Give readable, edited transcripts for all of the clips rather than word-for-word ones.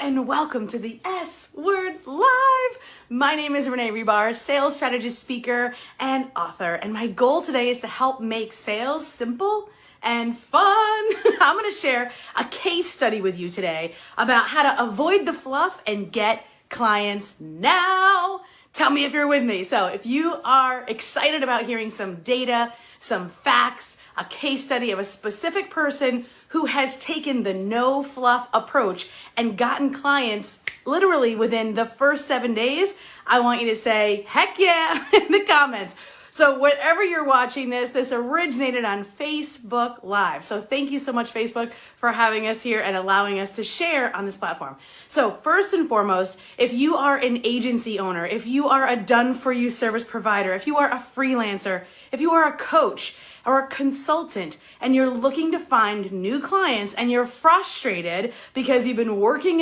and welcome to the S Word Live. My name is Renee Rebar, sales strategist, speaker, and author. And my goal today is to help make sales simple and fun. I'm going to share a case study with you today about how to avoid the fluff and get clients now. Tell me if you're with me. So if you are excited about hearing some data, some facts, a case study of a specific person who has taken the no fluff approach and gotten clients literally within the first 7 days, I want you to say, heck yeah, in the comments. So wherever you're watching this originated on Facebook Live. So thank you so much, Facebook, for having us here and allowing us to share on this platform. So first and foremost, if you are an agency owner, if you are a done-for-you service provider, if you are a freelancer, if you are a coach or a consultant and you're looking to find new clients and you're frustrated because you've been working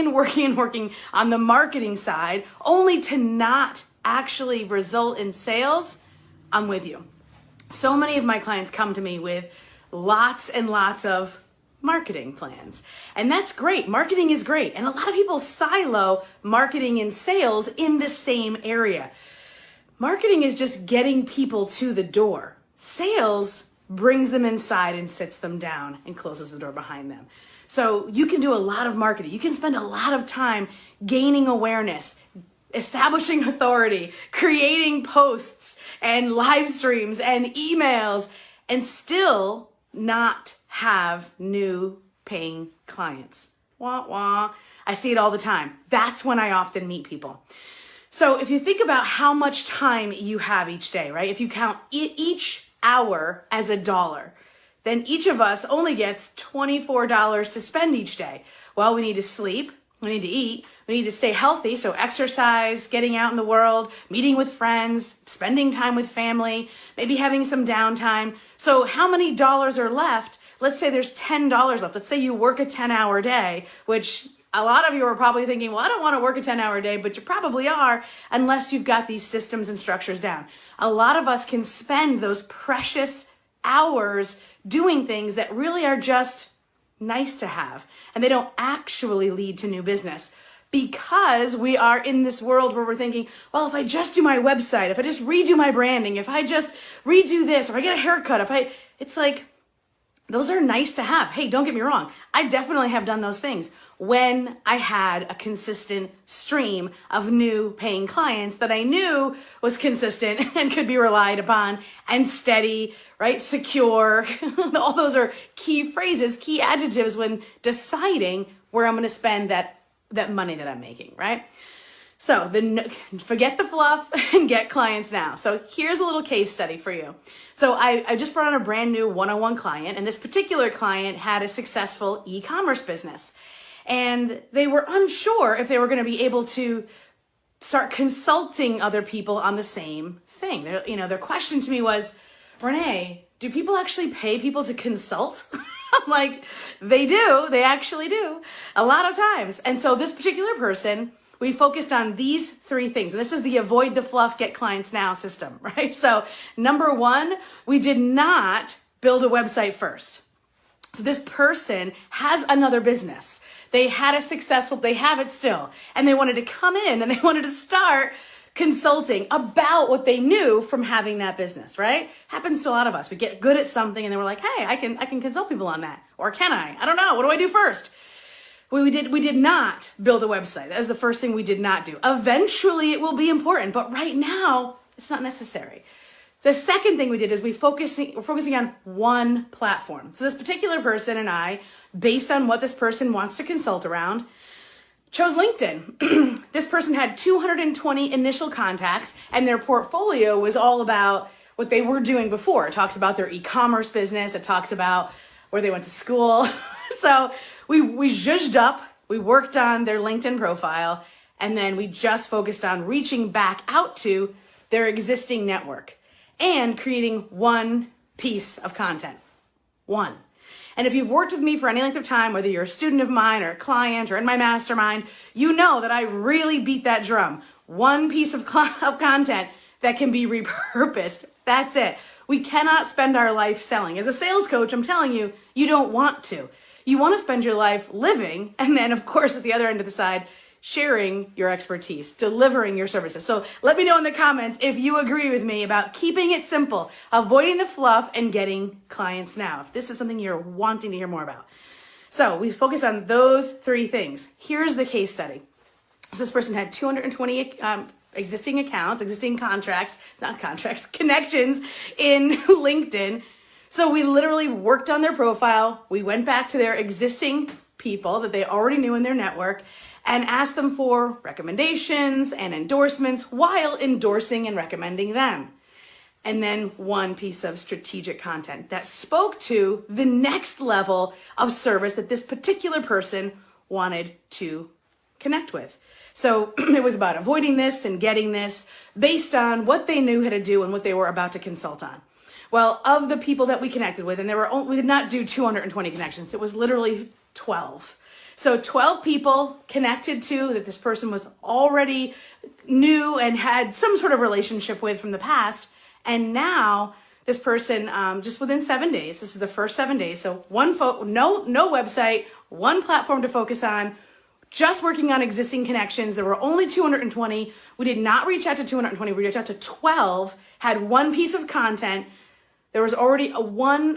on the marketing side only to not actually result in sales, I'm with you. So many of my clients come to me with lots and lots of marketing plans. And that's great. Marketing is great. And a lot of people silo marketing and sales in the same area. Marketing is just getting people to the door. Sales brings them inside and sits them down and closes the door behind them. So you can do a lot of marketing. You can spend a lot of time gaining awareness, establishing authority, creating posts and live streams and emails, and still not have new paying clients. Wah, wah. I see it all the time. That's when I often meet people. So if you think about how much time you have each day, right? If you count each hour as $1, then each of us only gets $24 to spend each day. Well, we need to sleep, we need to eat, we need to stay healthy, so exercise, getting out in the world, meeting with friends, spending time with family, maybe having some downtime. So how many dollars are left? Let's say there's $10 left. Let's say you work a 10-hour day, which a lot of you are probably thinking, well, I don't want to work a 10-hour day, but you probably are unless you've got these systems and structures down. A lot of us can spend those precious hours doing things that really are just nice to have, and they don't actually lead to new business because we are in this world where we're thinking, well, if I just do my website, if I just redo my branding, if I just redo this, if I get a haircut, it's like, those are nice to have. Hey, don't get me wrong. I definitely have done those things when I had a consistent stream of new paying clients that I knew was consistent and could be relied upon and steady, right? Secure. All those are key phrases, key adjectives when deciding where I'm going to spend that money that I'm making, right? So forget the fluff and get clients now. So here's a little case study for you. So I just brought on a brand new one-on-one client, and this particular client had a successful e-commerce business. And they were unsure if they were going to be able to start consulting other people on the same thing. Their question to me was, Renee, do people actually pay people to consult? I'm like, they do. They actually do a lot of times. And so this particular person, we focused on these 3 things. And this is the avoid the fluff, get clients now system, right? So number 1, we did not build a website first. So this person has another business. They had they have it still, and they wanted to come in and they wanted to start consulting about what they knew from having that business, right? Happens to a lot of us. We get good at something and then we're like, hey, I can consult people on that. Or can I? I don't know. What do I do first? We did not build a website. That was the first thing we did not do. Eventually it will be important, but right now it's not necessary. The second thing we did is we're focusing on one platform. So this particular person and I, based on what this person wants to consult around, chose LinkedIn. This person had 220 initial contacts, and their portfolio was all about what they were doing before. It talks about their e-commerce business. It talks about where they went to school. So we zhuzhed up, we worked on their LinkedIn profile, and then we just focused on reaching back out to their existing network and creating one piece of content. One. And if you've worked with me for any length of time, whether you're a student of mine or a client or in my mastermind, you know that I really beat that drum. One piece of content that can be repurposed. That's it. We cannot spend our life selling. As a sales coach, I'm telling you, you don't want to. You want to spend your life living, and then of course at the other end of the side, sharing your expertise, delivering your services. So let me know in the comments if you agree with me about keeping it simple, avoiding the fluff, and getting clients now, if this is something you're wanting to hear more about. So we focus on those 3 things. Here's the case study. So this person had 220 existing accounts, connections in LinkedIn. So we literally worked on their profile. We went back to their existing people that they already knew in their network and asked them for recommendations and endorsements while endorsing and recommending them. And then one piece of strategic content that spoke to the next level of service that this particular person wanted to connect with. So it was about avoiding this and getting this based on what they knew how to do and what they were about to consult on. Well, of the people that we connected with, and we did not do 220 connections, it was literally 12. So 12 people connected to that this person was already knew and had some sort of relationship with from the past. And now this person, just within 7 days, this is the first 7 days. So no website, one platform to focus on, just working on existing connections. There were only 220. We did not reach out to 220. We reached out to 12, had one piece of content. There was already one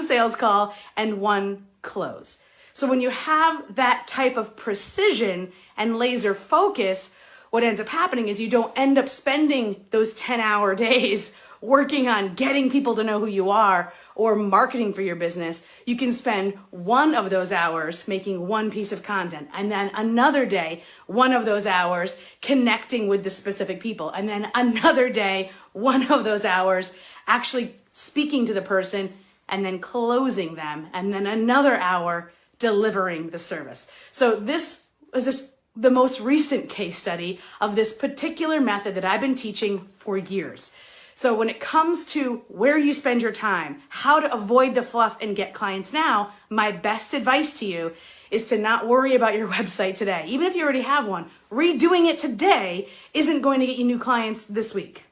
sales call and one close. So when you have that type of precision and laser focus, what ends up happening is you don't end up spending those 10-hour days working on getting people to know who you are or marketing for your business. You can spend one of those hours making one piece of content, and then another day, one of those hours connecting with the specific people, and then another day, one of those hours actually speaking to the person and then closing them, and then another hour delivering the service. So this is just the most recent case study of this particular method that I've been teaching for years. So when it comes to where you spend your time, how to avoid the fluff and get clients now, my best advice to you is to not worry about your website today. Even if you already have one, redoing it today isn't going to get you new clients this week.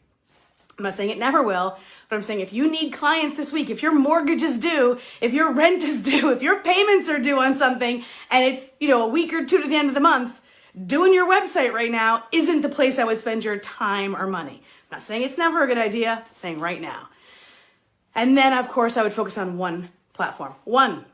I'm not saying it never will, but I'm saying if you need clients this week, if your mortgage is due, if your rent is due, if your payments are due on something, and it's, a week or 2 to the end of the month, doing your website right now isn't the place I would spend your time or money. I'm not saying it's never a good idea, I'm saying right now. And then, of course, I would focus on one platform. One,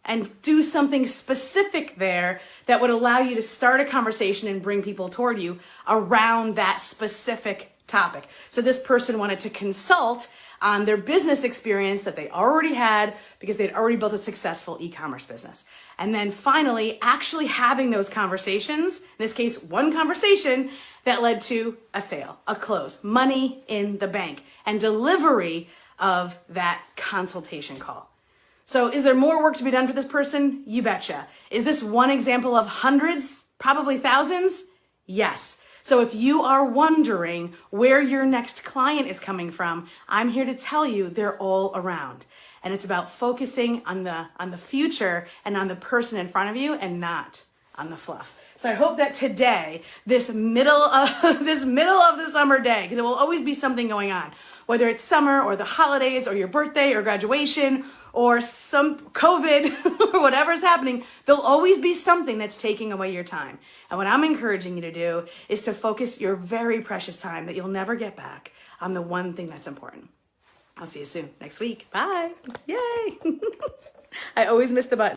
and do something specific there that would allow you to start a conversation and bring people toward you around that specific topic. So this person wanted to consult on their business experience that they already had because they'd already built a successful e-commerce business. And then finally, actually having those conversations, in this case, one conversation that led to a sale, a close, money in the bank, and delivery of that consultation call. So is there more work to be done for this person? You betcha. Is this one example of hundreds, probably thousands? Yes. So if you are wondering where your next client is coming from, I'm here to tell you they're all around. And it's about focusing on the future and on the person in front of you and not on the fluff. So I hope that today, this middle of the summer day, because there will always be something going on, whether it's summer or the holidays or your birthday or graduation or some COVID or whatever's happening, there'll always be something that's taking away your time. And what I'm encouraging you to do is to focus your very precious time that you'll never get back on the one thing that's important. I'll see you soon next week. Bye. Yay. I always miss the button.